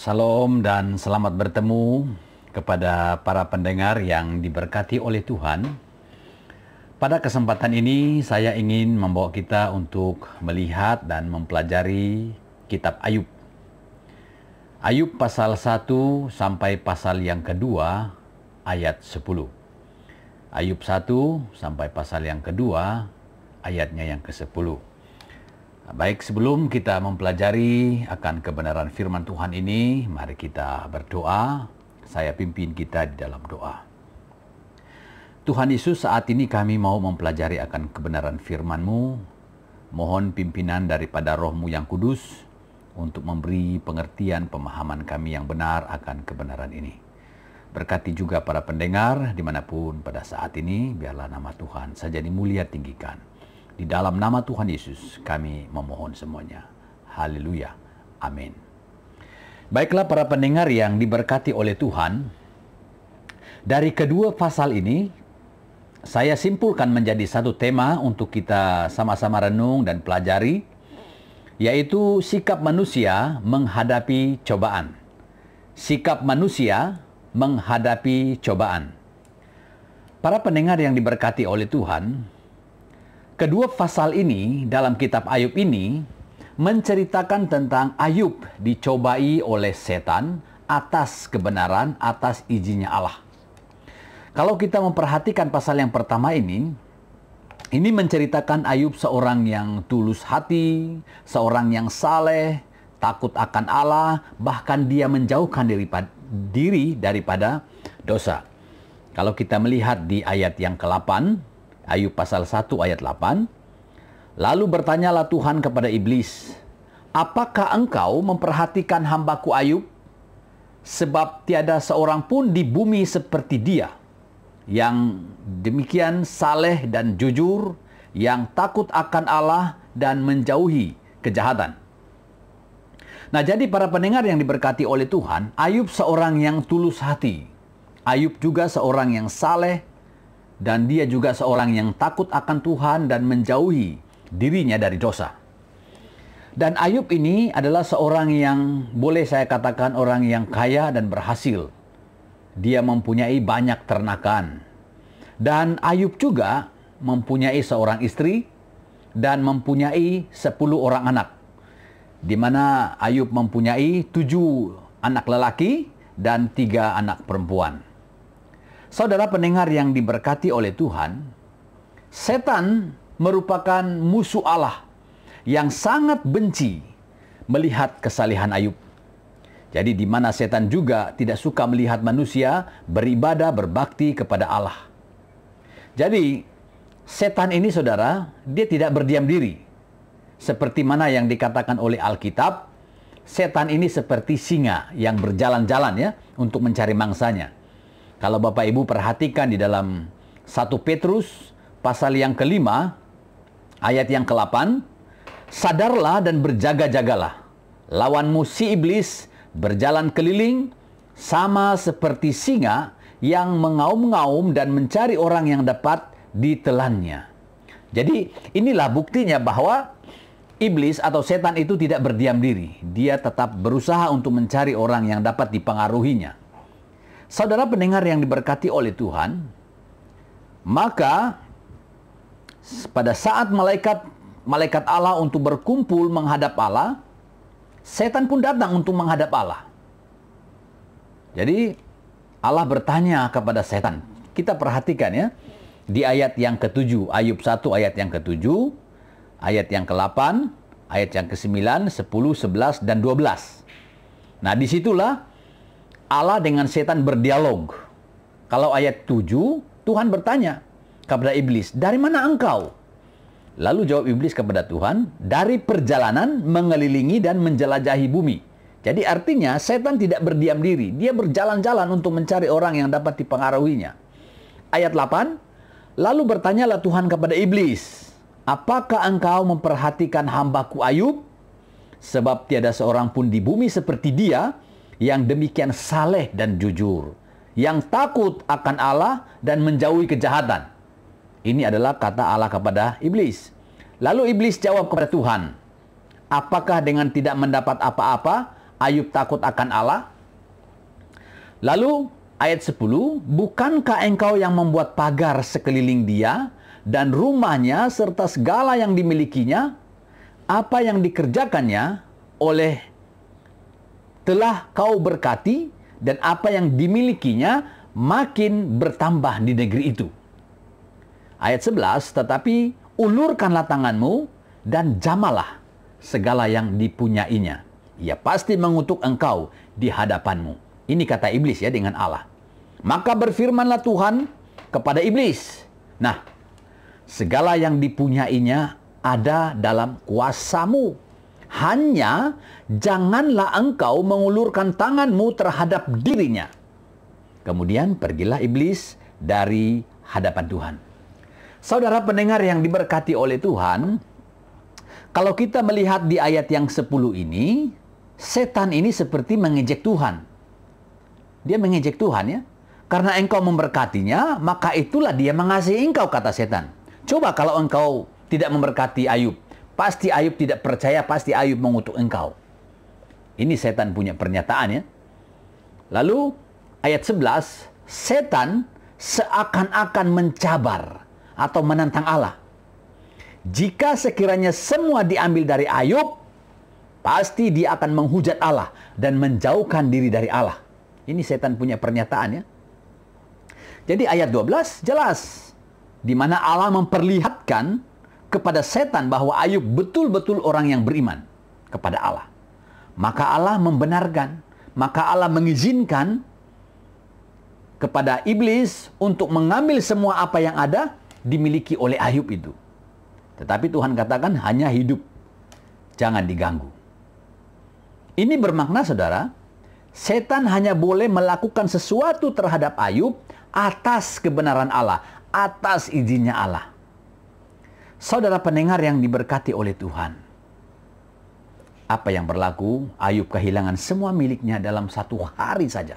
Salam dan selamat bertemu kepada para pendengar yang diberkati oleh Tuhan. Pada kesempatan ini saya ingin membawa kita untuk melihat dan mempelajari kitab Ayub. Ayub pasal 1 sampai pasal yang kedua ayat 10. Ayub 1 sampai pasal yang kedua ayatnya yang ke-10. Baik, sebelum kita mempelajari akan kebenaran firman Tuhan ini, mari kita berdoa. Saya pimpin kita di dalam doa. Tuhan Yesus, saat ini kami mau mempelajari akan kebenaran firman-Mu. Mohon pimpinan daripada Roh-Mu yang kudus untuk memberi pengertian pemahaman kami yang benar akan kebenaran ini. Berkati juga para pendengar dimanapun pada saat ini, biarlah nama Tuhan saja dimulia tinggikan. Di dalam nama Tuhan Yesus kami memohon semuanya. Haleluya. Amin. Baiklah para pendengar yang diberkati oleh Tuhan. Dari kedua pasal ini, saya simpulkan menjadi satu tema untuk kita sama-sama renung dan pelajari, yaitu sikap manusia menghadapi cobaan. Sikap manusia menghadapi cobaan. Para pendengar yang diberkati oleh Tuhan, kedua pasal ini dalam kitab Ayub ini menceritakan tentang Ayub dicobai oleh setan atas kebenaran, atas izinnya Allah. Kalau kita memperhatikan pasal yang pertama ini menceritakan Ayub seorang yang tulus hati, seorang yang saleh, takut akan Allah, bahkan dia menjauhkan diri daripada dosa. Kalau kita melihat di ayat yang ke-8, Ayub pasal 1 ayat 8. Lalu bertanyalah Tuhan kepada iblis, apakah engkau memperhatikan hambaku Ayub? Sebab tiada seorang pun di bumi seperti dia, yang demikian saleh dan jujur, yang takut akan Allah dan menjauhi kejahatan. Nah, jadi para pendengar yang diberkati oleh Tuhan, Ayub seorang yang tulus hati. Ayub juga seorang yang saleh, dan dia juga seorang yang takut akan Tuhan dan menjauhi dirinya dari dosa. Dan Ayub ini adalah seorang yang boleh saya katakan orang yang kaya dan berhasil. Dia mempunyai banyak ternakan. Dan Ayub juga mempunyai seorang istri dan mempunyai 10 orang anak. Di mana Ayub mempunyai 7 anak lelaki dan 3 anak perempuan. Saudara pendengar yang diberkati oleh Tuhan, setan merupakan musuh Allah yang sangat benci melihat kesalehan Ayub. Jadi di mana setan juga tidak suka melihat manusia beribadah, berbakti kepada Allah. Jadi setan ini saudara, dia tidak berdiam diri. Seperti mana yang dikatakan oleh Alkitab, setan ini seperti singa yang berjalan-jalan ya untuk mencari mangsanya. Kalau Bapak Ibu perhatikan di dalam 1 Petrus pasal yang ke-5 ayat yang ke-8, sadarlah dan berjaga-jagalah. Lawanmu si iblis berjalan keliling sama seperti singa yang mengaum-ngaum dan mencari orang yang dapat ditelannya. Jadi inilah buktinya bahwa iblis atau setan itu tidak berdiam diri. Dia tetap berusaha untuk mencari orang yang dapat dipengaruhinya. Saudara pendengar yang diberkati oleh Tuhan, maka pada saat malaikat Allah untuk berkumpul menghadap Allah, setan pun datang untuk menghadap Allah. Jadi Allah bertanya kepada setan. Kita perhatikan ya, di ayat yang ke-7, Ayub 1 ayat yang ke-7, ayat yang ke-8, ayat yang ke-9, 10, 11, dan 12. Nah, disitulah Allah dengan setan berdialog. Kalau ayat 7, Tuhan bertanya kepada iblis, dari mana engkau? Lalu jawab iblis kepada Tuhan, dari perjalanan mengelilingi dan menjelajahi bumi. Jadi artinya setan tidak berdiam diri. Dia berjalan-jalan untuk mencari orang yang dapat dipengaruhinya. Ayat 8, lalu bertanyalah Tuhan kepada iblis, apakah engkau memperhatikan hambaku Ayub? Sebab tiada seorang pun di bumi seperti dia, yang demikian saleh dan jujur, yang takut akan Allah dan menjauhi kejahatan. Ini adalah kata Allah kepada iblis. Lalu iblis jawab kepada Tuhan, apakah dengan tidak mendapat apa-apa, Ayub takut akan Allah. Lalu ayat 10, bukankah engkau yang membuat pagar sekeliling dia dan rumahnya serta segala yang dimilikinya? Apa yang dikerjakannya oleh telah kau berkati, dan apa yang dimilikinya makin bertambah di negeri itu. Ayat 11, tetapi ulurkanlah tanganmu dan jamalah segala yang dipunyainya. Ia pasti mengutuk engkau di hadapanmu. Ini kata iblis ya dengan Allah. Maka berfirmanlah Tuhan kepada iblis. Nah, segala yang dipunyainya ada dalam kuasamu. Hanya janganlah engkau mengulurkan tanganmu terhadap dirinya. Kemudian pergilah iblis dari hadapan Tuhan. Saudara pendengar yang diberkati oleh Tuhan, kalau kita melihat di ayat yang 10 ini, setan ini seperti mengejek Tuhan. Dia mengejek Tuhan ya. Karena engkau memberkatinya, maka itulah dia mengasihi engkau, kata setan. Coba kalau engkau tidak memberkati Ayub, pasti Ayub tidak percaya, pasti Ayub mengutuk engkau. Ini setan punya pernyataan ya. Lalu ayat 11, setan seakan-akan mencabar atau menantang Allah. Jika sekiranya semua diambil dari Ayub, pasti dia akan menghujat Allah dan menjauhkan diri dari Allah. Ini setan punya pernyataan ya. Jadi ayat 12 jelas, di mana Allah memperlihatkan kepada setan bahwa Ayub betul-betul orang yang beriman kepada Allah. Maka Allah membenarkan, maka Allah mengizinkan kepada iblis untuk mengambil semua apa yang ada dimiliki oleh Ayub itu. Tetapi Tuhan katakan hanya hidup, jangan diganggu. Ini bermakna saudara, setan hanya boleh melakukan sesuatu terhadap Ayub atas kebenaran Allah, atas izinnya Allah. Saudara pendengar yang diberkati oleh Tuhan, apa yang berlaku? Ayub kehilangan semua miliknya dalam satu hari saja.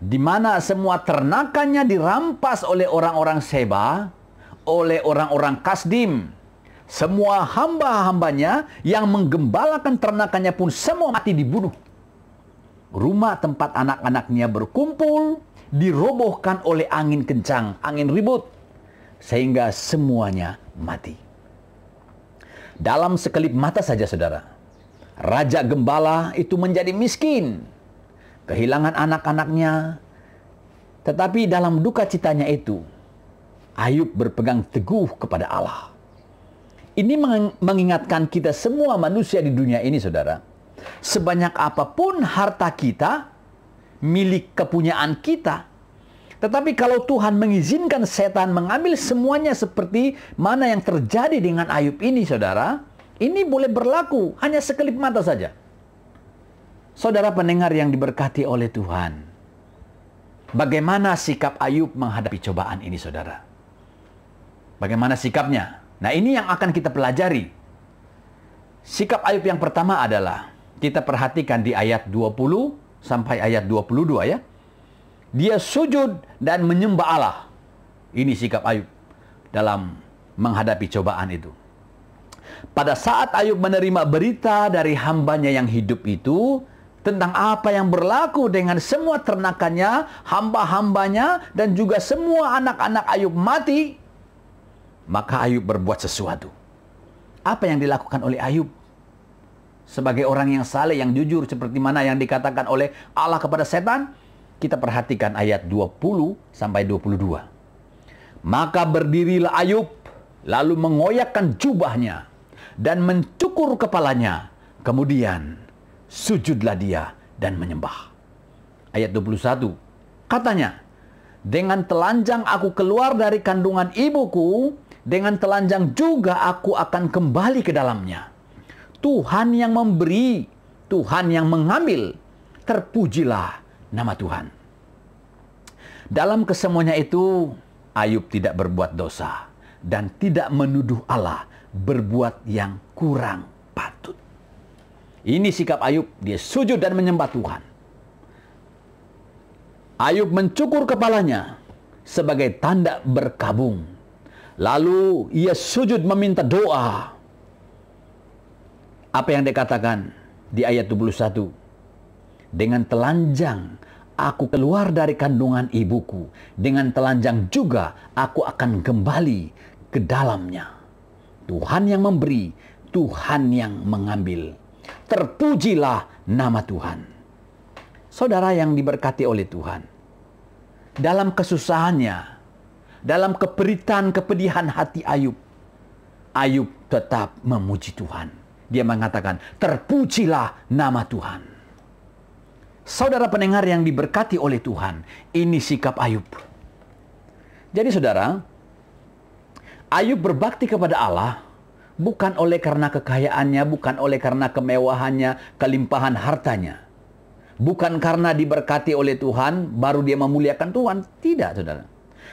Di mana semua ternakannya dirampas oleh orang-orang Seba, oleh orang-orang Kasdim. Semua hamba-hambanya yang menggembalakan ternakannya pun semua mati dibunuh. Rumah tempat anak-anaknya berkumpul dirobohkan oleh angin kencang, angin ribut, sehingga semuanya mati. Dalam sekelip mata saja saudara, Raja Gembala itu menjadi miskin, kehilangan anak-anaknya. Tetapi dalam duka citanya itu, Ayub berpegang teguh kepada Allah. Ini mengingatkan kita semua manusia di dunia ini saudara, sebanyak apapun harta kita, milik kepunyaan kita, tetapi kalau Tuhan mengizinkan setan mengambil semuanya seperti mana yang terjadi dengan Ayub ini saudara, ini boleh berlaku hanya sekelip mata saja. Saudara pendengar yang diberkati oleh Tuhan, bagaimana sikap Ayub menghadapi cobaan ini saudara? Bagaimana sikapnya? Nah ini yang akan kita pelajari. Sikap Ayub yang pertama adalah, kita perhatikan di ayat 20 sampai ayat 22 ya. Dia sujud dan menyembah Allah. Ini sikap Ayub dalam menghadapi cobaan itu. Pada saat Ayub menerima berita dari hambanya yang hidup itu, tentang apa yang berlaku dengan semua ternakannya, hamba-hambanya, dan juga semua anak-anak Ayub mati, maka Ayub berbuat sesuatu. Apa yang dilakukan oleh Ayub? Sebagai orang yang saleh, yang jujur, seperti mana yang dikatakan oleh Allah kepada setan, kita perhatikan ayat 20 sampai 22. Maka berdirilah Ayub, lalu mengoyakkan jubahnya dan mencukur kepalanya. Kemudian sujudlah dia dan menyembah. Ayat 21, katanya, dengan telanjang aku keluar dari kandungan ibuku, dengan telanjang juga aku akan kembali ke dalamnya. Tuhan yang memberi, Tuhan yang mengambil, terpujilah nama Tuhan. Dalam kesemuanya itu, Ayub tidak berbuat dosa dan tidak menuduh Allah berbuat yang kurang patut. Ini sikap Ayub, dia sujud dan menyembah Tuhan. Ayub mencukur kepalanya sebagai tanda berkabung. Lalu ia sujud meminta doa. Apa yang dikatakan? di ayat 21. Dengan telanjang aku keluar dari kandungan ibuku, dengan telanjang juga aku akan kembali ke dalamnya. Tuhan yang memberi, Tuhan yang mengambil. Terpujilah nama Tuhan. Saudara yang diberkati oleh Tuhan, dalam kesusahannya, dalam keperitan, kepedihan hati Ayub, Ayub tetap memuji Tuhan. Dia mengatakan, terpujilah nama Tuhan. Saudara pendengar yang diberkati oleh Tuhan, ini sikap Ayub. Jadi saudara, Ayub berbakti kepada Allah bukan oleh karena kekayaannya, bukan oleh karena kemewahannya, kelimpahan hartanya. Bukan karena diberkati oleh Tuhan, baru dia memuliakan Tuhan. Tidak, saudara.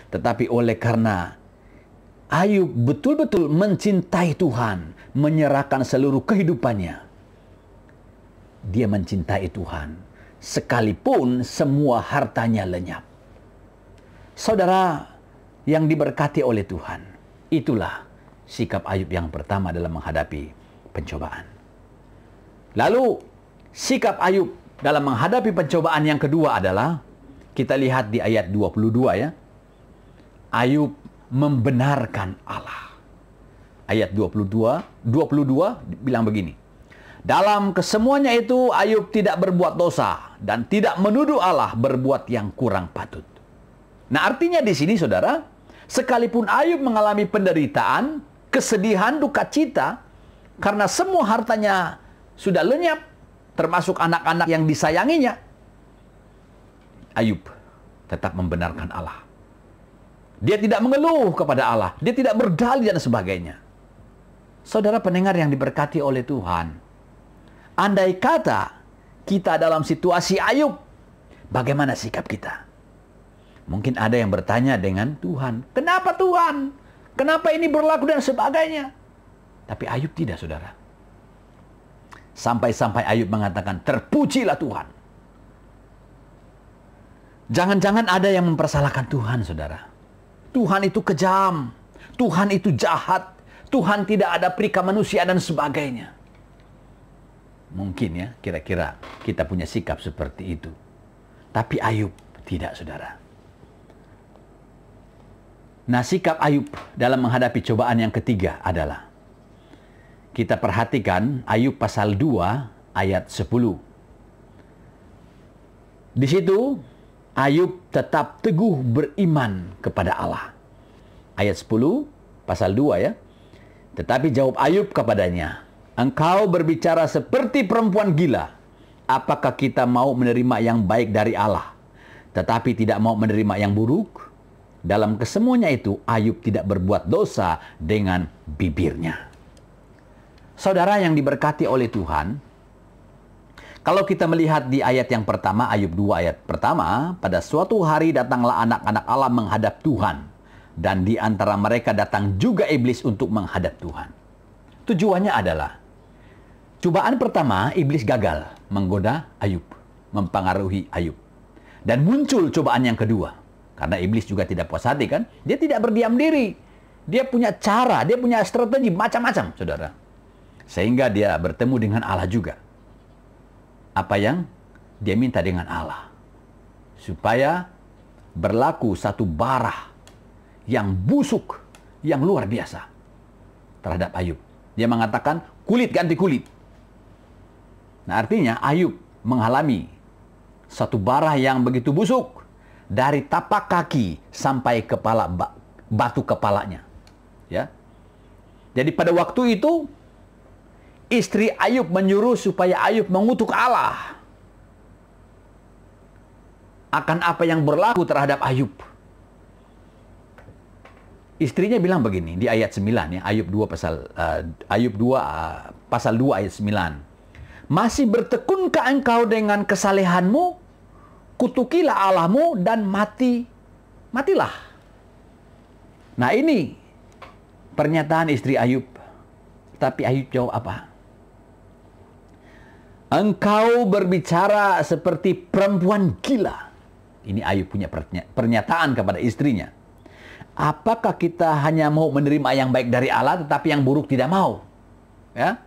Tetapi oleh karena Ayub betul-betul mencintai Tuhan, menyerahkan seluruh kehidupannya. Dia mencintai Tuhan, sekalipun semua hartanya lenyap. Saudara yang diberkati oleh Tuhan, itulah sikap Ayub yang pertama dalam menghadapi pencobaan. Lalu, sikap Ayub dalam menghadapi pencobaan yang kedua adalah, kita lihat di ayat 22 ya. Ayub membenarkan Allah. Ayat 22 bilang begini. Dalam kesemuanya itu Ayub tidak berbuat dosa dan tidak menuduh Allah berbuat yang kurang patut. Nah, artinya di sini saudara, sekalipun Ayub mengalami penderitaan, kesedihan, duka cita karena semua hartanya sudah lenyap, termasuk anak-anak yang disayanginya, Ayub tetap membenarkan Allah. Dia tidak mengeluh kepada Allah. Dia tidak berdalih dan sebagainya. Saudara pendengar yang diberkati oleh Tuhan, andai kata kita dalam situasi Ayub, bagaimana sikap kita? Mungkin ada yang bertanya dengan Tuhan, kenapa Tuhan? Kenapa ini berlaku dan sebagainya? Tapi Ayub tidak, saudara. Sampai-sampai Ayub mengatakan, terpujilah Tuhan. Jangan-jangan ada yang mempersalahkan Tuhan, saudara. Tuhan itu kejam, Tuhan itu jahat, Tuhan tidak ada perika manusia dan sebagainya. Mungkin ya, kira-kira kita punya sikap seperti itu. Tapi Ayub tidak, saudara. Nah, sikap Ayub dalam menghadapi cobaan yang ketiga adalah, kita perhatikan Ayub pasal 2 ayat 10. Di situ Ayub tetap teguh beriman kepada Allah. Ayat 10, pasal 2 ya. Tetapi jawab Ayub kepadanya, engkau berbicara seperti perempuan gila. Apakah kita mau menerima yang baik dari Allah, tetapi tidak mau menerima yang buruk? Dalam kesemuanya itu, Ayub tidak berbuat dosa dengan bibirnya. Saudara yang diberkati oleh Tuhan, kalau kita melihat di ayat yang pertama, Ayub 2 ayat pertama, pada suatu hari datanglah anak-anak Allah menghadap Tuhan, dan di antara mereka datang juga iblis untuk menghadap Tuhan. Tujuannya adalah, cobaan pertama, iblis gagal menggoda Ayub, mempengaruhi Ayub. Dan muncul cobaan yang kedua, karena iblis juga tidak puas hati kan, dia tidak berdiam diri. Dia punya cara, dia punya strategi macam-macam, saudara. Sehingga dia bertemu dengan Allah juga. Apa yang dia minta dengan Allah? Supaya berlaku satu bara yang busuk, yang luar biasa terhadap Ayub. Dia mengatakan, kulit ganti kulit. Nah, artinya Ayub mengalami satu bara yang begitu busuk dari tapak kaki sampai kepala batu kepalanya. Ya. Jadi pada waktu itu istri Ayub menyuruh supaya Ayub mengutuk Allah akan apa yang berlaku terhadap Ayub. Istrinya bilang begini di ayat 9 ya, Ayub 2 pasal 2 ayat 9. Masih bertekunkah engkau dengan kesalehanmu? Kutukilah Allahmu dan matilah. Nah, ini pernyataan istri Ayub. Tapi Ayub jawab apa? Engkau berbicara seperti perempuan gila. Ini Ayub punya pernyataan kepada istrinya. Apakah kita hanya mau menerima yang baik dari Allah, tetapi yang buruk tidak mau? Ya.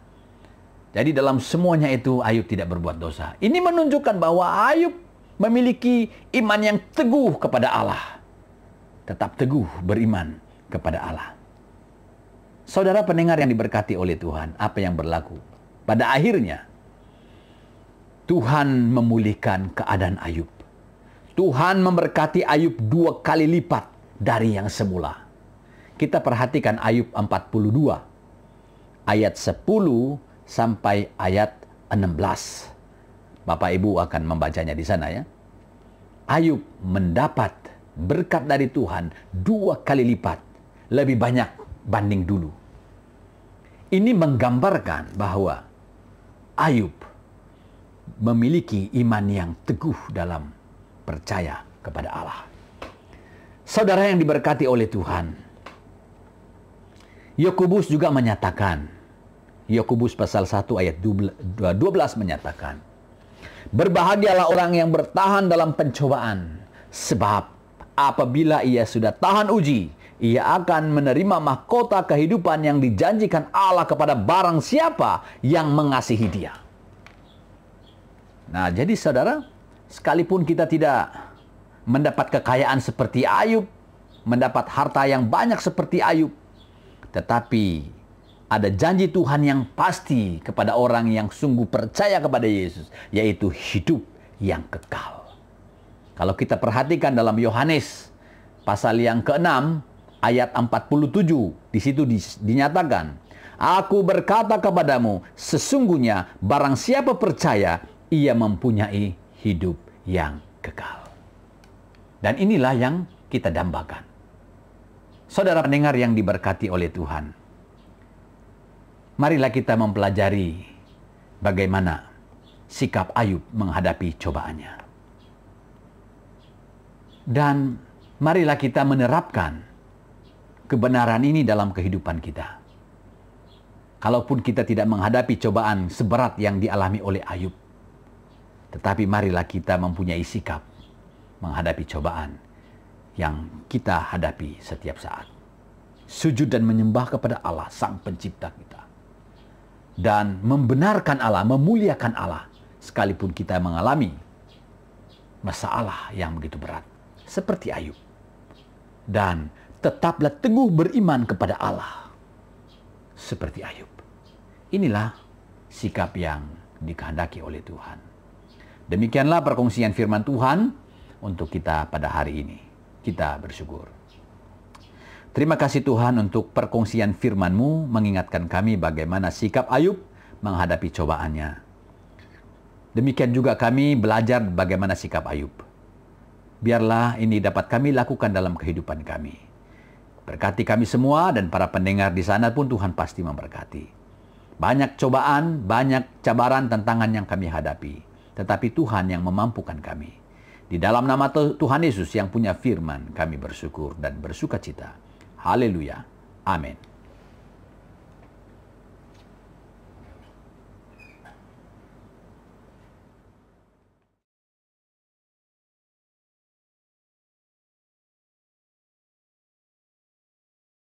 Jadi dalam semuanya itu Ayub tidak berbuat dosa. Ini menunjukkan bahwa Ayub memiliki iman yang teguh kepada Allah. Tetap teguh beriman kepada Allah. Saudara pendengar yang diberkati oleh Tuhan, apa yang berlaku? Pada akhirnya, Tuhan memulihkan keadaan Ayub. Tuhan memberkati Ayub 2 kali lipat dari yang semula. Kita perhatikan Ayub 42, ayat 10 sampai ayat 16. Bapak Ibu akan membacanya di sana ya. Ayub mendapat berkat dari Tuhan 2 kali lipat, lebih banyak banding dulu. Ini menggambarkan bahwa Ayub memiliki iman yang teguh dalam percaya kepada Allah. Saudara yang diberkati oleh Tuhan, Yakobus juga menyatakan, Yakobus pasal 1 ayat 12 menyatakan, berbahagialah orang yang bertahan dalam pencobaan, sebab apabila ia sudah tahan uji, ia akan menerima mahkota kehidupan yang dijanjikan Allah kepada barang siapa yang mengasihi dia. Nah, jadi saudara, sekalipun kita tidak mendapat kekayaan seperti Ayub, mendapat harta yang banyak seperti Ayub, tetapi ada janji Tuhan yang pasti kepada orang yang sungguh percaya kepada Yesus, yaitu hidup yang kekal. Kalau kita perhatikan dalam Yohanes pasal yang ke-6 ayat 47, di situ dinyatakan, aku berkata kepadamu, sesungguhnya barang siapa percaya, ia mempunyai hidup yang kekal. Dan inilah yang kita dambakan. Saudara pendengar yang diberkati oleh Tuhan, marilah kita mempelajari bagaimana sikap Ayub menghadapi cobaannya. Dan marilah kita menerapkan kebenaran ini dalam kehidupan kita. Kalaupun kita tidak menghadapi cobaan seberat yang dialami oleh Ayub, tetapi marilah kita mempunyai sikap menghadapi cobaan yang kita hadapi setiap saat. Sujud dan menyembah kepada Allah, Sang Pencipta kita. Dan membenarkan Allah, memuliakan Allah, sekalipun kita mengalami masalah yang begitu berat, seperti Ayub. Dan tetaplah teguh beriman kepada Allah, seperti Ayub. Inilah sikap yang dikehendaki oleh Tuhan. Demikianlah perkongsian firman Tuhan untuk kita pada hari ini. Kita bersyukur. Terima kasih Tuhan untuk perkongsian firman-Mu mengingatkan kami bagaimana sikap Ayub menghadapi cobaannya. Demikian juga kami belajar bagaimana sikap Ayub. Biarlah ini dapat kami lakukan dalam kehidupan kami. Berkati kami semua dan para pendengar di sana pun Tuhan pasti memberkati. Banyak cobaan, banyak cabaran, tantangan yang kami hadapi. Tetapi Tuhan yang memampukan kami. Di dalam nama Tuhan Yesus yang punya firman, kami bersyukur dan bersuka cita. Haleluya. Amin.